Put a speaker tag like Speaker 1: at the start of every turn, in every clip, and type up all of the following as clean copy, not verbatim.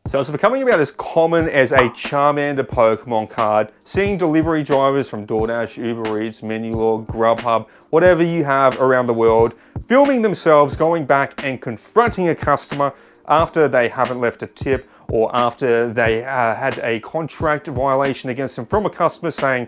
Speaker 1: So it's becoming about as common as a Charmander Pokemon card, seeing delivery drivers from DoorDash, Uber Eats, Menulog, Grubhub, whatever you have around the world, filming themselves going back and confronting a customer after they haven't left a tip or after they had a contract violation against them from a customer saying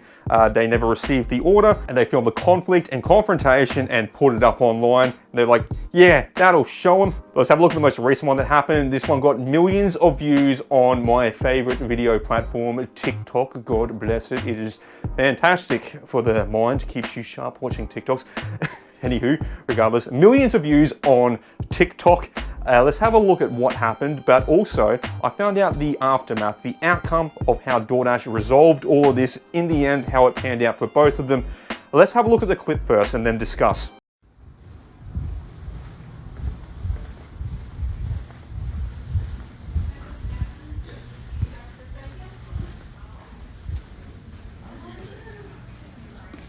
Speaker 1: they never received the order, and they film the conflict and confrontation and put it up online. And they're like, yeah, that'll show them. Let's have a look at the most recent one that happened. This one got millions of views on my favorite video platform, TikTok. God bless it. It is fantastic for the mind, keeps you sharp watching TikToks. Anywho, regardless, millions of views on TikTok. Let's have a look at what happened, but also I found out the aftermath, the outcome of how DoorDash resolved all of this in the end, how it panned out for both of them. Let's have a look at the clip first and then discuss.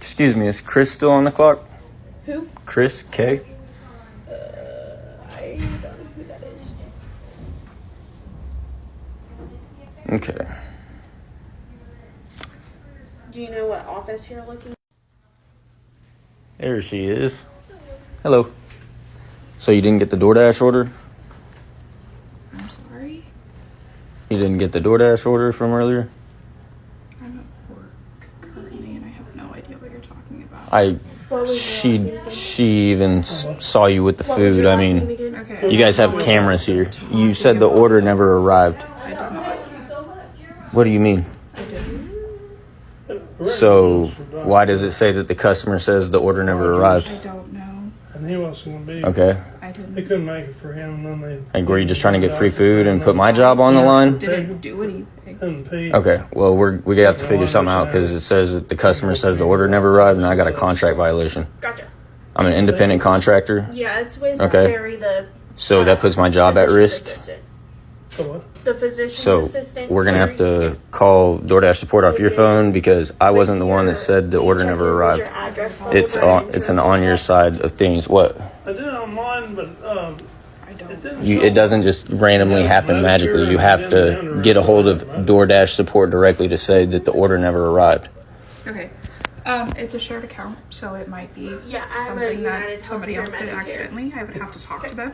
Speaker 2: Excuse me, is Chris still on the clock?
Speaker 3: Who?
Speaker 2: Chris K?
Speaker 3: I don't know who that is.
Speaker 2: Okay.
Speaker 3: Do you know what office you're looking at?
Speaker 2: There she is. Hello. So you didn't get the DoorDash order?
Speaker 3: I'm sorry.
Speaker 2: You didn't get the DoorDash order from earlier?
Speaker 3: I'm at work currently and I have no idea what you're talking about.
Speaker 2: She even saw you with the food. I mean,
Speaker 3: Okay.
Speaker 2: you guys have cameras here. You said the order never arrived.
Speaker 3: I did not.
Speaker 2: What do you mean?
Speaker 3: I didn't.
Speaker 2: So why does it say that the customer says the order never arrived?
Speaker 3: I don't know.
Speaker 4: And he wasn't gonna be.
Speaker 2: Okay.
Speaker 3: I didn't.
Speaker 4: They couldn't make it for him, and then
Speaker 2: Like, were you just trying to get free food and put my job on the line?
Speaker 3: Didn't do anything.
Speaker 4: couldn't pay.
Speaker 2: Okay, well, we have to figure something out because it says that the customer says the order never arrived and I got a contract violation.
Speaker 3: Gotcha.
Speaker 2: I'm an independent contractor,
Speaker 3: Yeah, it's with
Speaker 2: Okay.
Speaker 3: Carrie, the
Speaker 2: so that puts my job at
Speaker 3: physician's
Speaker 2: risk.
Speaker 3: assistant.
Speaker 4: So what?
Speaker 3: The physician's
Speaker 2: So
Speaker 3: assistant.
Speaker 2: we're gonna have
Speaker 3: Carrie.
Speaker 2: to call DoorDash support off your phone because I wasn't the one that said the order never arrived.
Speaker 3: Your address
Speaker 2: It's on your side of things. What?
Speaker 4: I did it online, but
Speaker 3: I don't.
Speaker 4: it didn't.
Speaker 2: It doesn't just randomly happen magically. You have to get a hold of DoorDash support directly to say that the order never arrived.
Speaker 5: Okay. It's a shared account, so it might be
Speaker 3: Yeah, I have a
Speaker 5: something
Speaker 3: United
Speaker 5: that somebody else did
Speaker 3: Healthcare Medicare.
Speaker 5: accidentally. I would have to talk to them.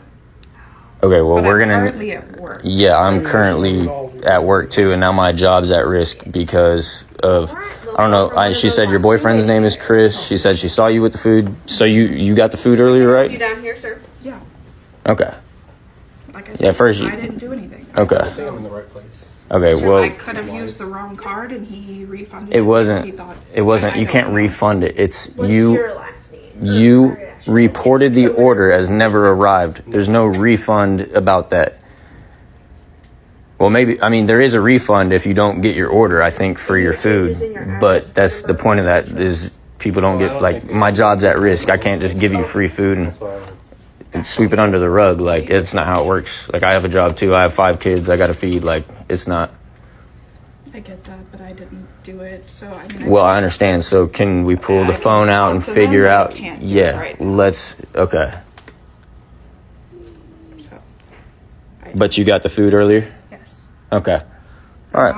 Speaker 2: Okay, well,
Speaker 5: But
Speaker 2: we're
Speaker 5: I'm
Speaker 2: gonna.
Speaker 5: currently at work.
Speaker 2: Yeah, I'm currently at work too, and now my job's at risk because of, I don't know, she said your boyfriend's name is Chris. She said she saw you with the food. So you got the food earlier,
Speaker 3: You
Speaker 2: right?
Speaker 3: down here, sir?
Speaker 5: Yeah.
Speaker 2: Okay.
Speaker 5: Like I
Speaker 2: Yeah,
Speaker 5: said,
Speaker 2: first
Speaker 5: I didn't do anything.
Speaker 2: Okay.
Speaker 6: I'm in the right place.
Speaker 2: Okay,
Speaker 5: So
Speaker 2: well,
Speaker 5: I could have used the wrong card and he refunded
Speaker 2: it
Speaker 5: because he
Speaker 2: wasn't,
Speaker 5: thought- I
Speaker 2: you
Speaker 5: don't
Speaker 2: can't
Speaker 5: know.
Speaker 2: refund it. It's
Speaker 3: What's
Speaker 2: you
Speaker 3: your last name?
Speaker 2: You reported the order as never arrived. There's no refund about that. Well, maybe, I mean, there is a refund if you don't get your order, I think, for your food. But that's the point of that is people don't get, like, my job's at risk. I can't just give you free food and sweep it under the rug. Like, it's not how it works. Like, I have a job too. I have 5 kids I got to feed. Like, it's not.
Speaker 5: I get that, but I didn't do it. So I mean,
Speaker 2: Well, I understand. So can we pull the
Speaker 5: I can
Speaker 2: phone out
Speaker 5: talk
Speaker 2: and
Speaker 5: to them,
Speaker 2: figure
Speaker 5: but I
Speaker 2: out?
Speaker 5: can't do it
Speaker 2: Yeah,
Speaker 5: right now.
Speaker 2: let's, okay.
Speaker 5: So,
Speaker 2: But you got the food earlier?
Speaker 5: yes.
Speaker 2: Okay. All right.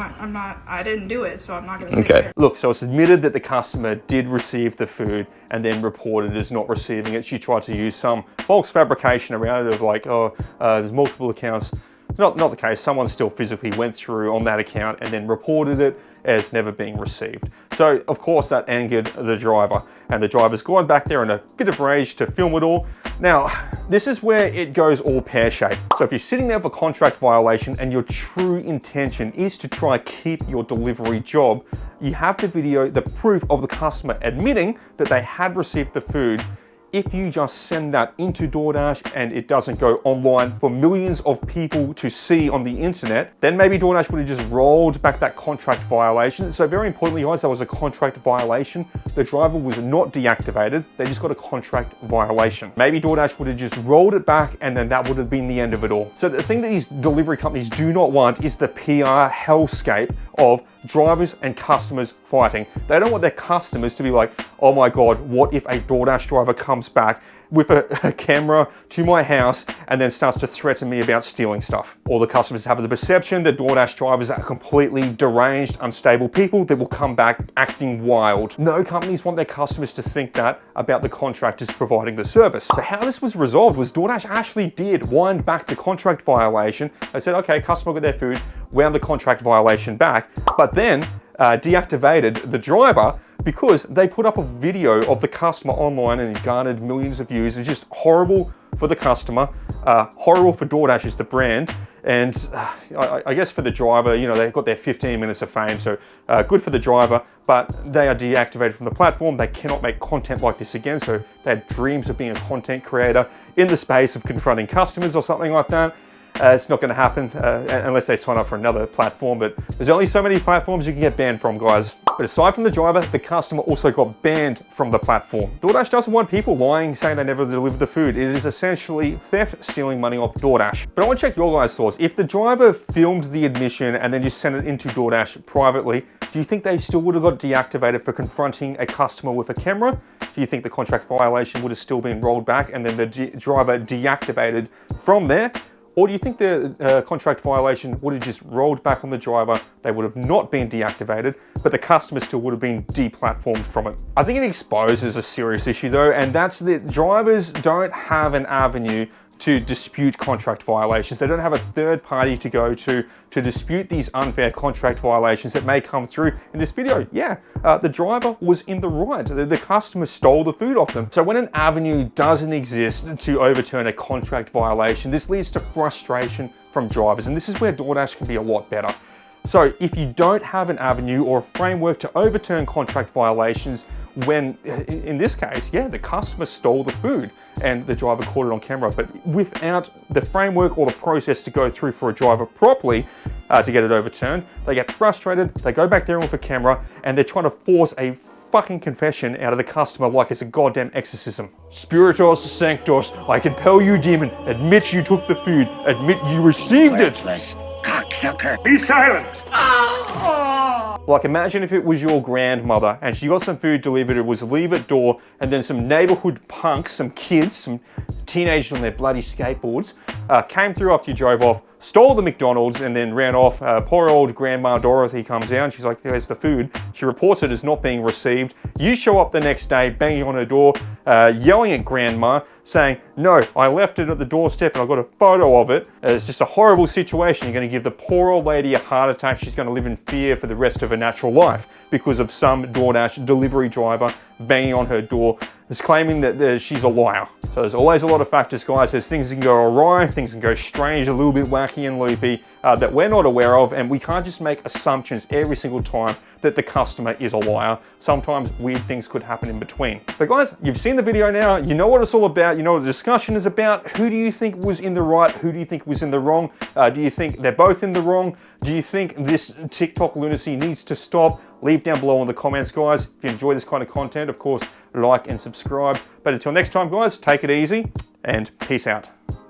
Speaker 5: I didn't do it, so I'm not going to say
Speaker 2: Okay.
Speaker 5: it.
Speaker 1: Look, so it's admitted that the customer did receive the food and then reported as not receiving it. She tried to use some false fabrication around it of like, oh, there's multiple accounts. Not the case. Someone still physically went through on that account and then reported it as never being received. So, of course, that angered the driver. And the driver's gone back there in a fit of rage to film it all. Now, this is where it goes all pear-shaped. So if you're sitting there for contract violation and your true intention is to try keep your delivery job, you have to video the proof of the customer admitting that they had received the food. If you just send that into DoorDash and it doesn't go online for millions of people to see on the internet, then maybe DoorDash would have just rolled back that contract violation. So very importantly, guys, that was a contract violation. The driver was not deactivated. They just got a contract violation. Maybe DoorDash would have just rolled it back and then that would have been the end of it all. So the thing that these delivery companies do not want is the PR hellscape of drivers and customers fighting. They don't want their customers to be like, oh my God, what if a DoorDash driver comes back with a camera to my house and then starts to threaten me about stealing stuff. All the customers have the perception that DoorDash drivers are completely deranged, unstable people that will come back acting wild. No companies want their customers to think that about the contractors providing the service. So how this was resolved was DoorDash actually did wind back the contract violation. They said, okay, customer got their food, wound the contract violation back, but then deactivated the driver because they put up a video of the customer online and it garnered millions of views. It's just horrible for the customer, horrible for DoorDash as the brand, and I guess for the driver, you know, they got their 15 minutes of fame, so good for the driver, but they are deactivated from the platform. They cannot make content like this again, so they had dreams of being a content creator in the space of confronting customers or something like that. It's not going to happen unless they sign up for another platform, but there's only so many platforms you can get banned from, guys. But aside from the driver, the customer also got banned from the platform. DoorDash doesn't want people lying, saying they never delivered the food. It is essentially theft, stealing money off DoorDash. But I want to check your guys' thoughts. If the driver filmed the admission and then just sent it into DoorDash privately, do you think they still would have got deactivated for confronting a customer with a camera? Do you think the contract violation would have still been rolled back and then the driver deactivated from there? Or do you think the contract violation would have just rolled back on the driver, they would have not been deactivated, but the customer still would have been deplatformed from it? I think it exposes a serious issue though, and that's that drivers don't have an avenue to dispute contract violations. They don't have a third party to go to dispute these unfair contract violations that may come through in this video. Yeah, the driver was in the right. The customer stole the food off them. So when an avenue doesn't exist to overturn a contract violation, this leads to frustration from drivers. And this is where DoorDash can be a lot better. So if you don't have an avenue or a framework to overturn contract violations, when in this case, yeah, the customer stole the food and the driver caught it on camera, but without the framework or the process to go through for a driver properly to get it overturned, they get frustrated, they go back there with a camera and they're trying to force a fucking confession out of the customer like it's a goddamn exorcism. Spiritus Sanctus, I compel you, demon, admit you took the food, admit you received it.
Speaker 6: Cocksucker. Be silent.
Speaker 1: Like imagine if it was your grandmother and she got some food delivered, it was leave at door, and then some neighborhood punks, some kids, some teenagers on their bloody skateboards, came through after you drove off, stole the McDonald's and then ran off. Poor old Grandma Dorothy comes out and she's like, there's the food. She reports it as not being received. You show up the next day, banging on her door, yelling at Grandma, saying, no, I left it at the doorstep and I got a photo of it. It's just a horrible situation. You're going to give the poor old lady a heart attack. She's going to live in fear for the rest of her natural life because of some DoorDash delivery driver banging on her door, is claiming that she's a liar. So there's always a lot of factors, guys. There's things that can go awry, things can go strange, a little bit wacky and loopy that we're not aware of, and we can't just make assumptions every single time that the customer is a liar. Sometimes weird things could happen in between. But guys, you've seen the video now, you know what it's all about, you know what the discussion is about. Who do you think was in the right? Who do you think was in the wrong? Do you think they're both in the wrong? Do you think this TikTok lunacy needs to stop? Leave down below in the comments, guys. If you enjoy this kind of content, of course, like and subscribe. But until next time, guys, take it easy and peace out.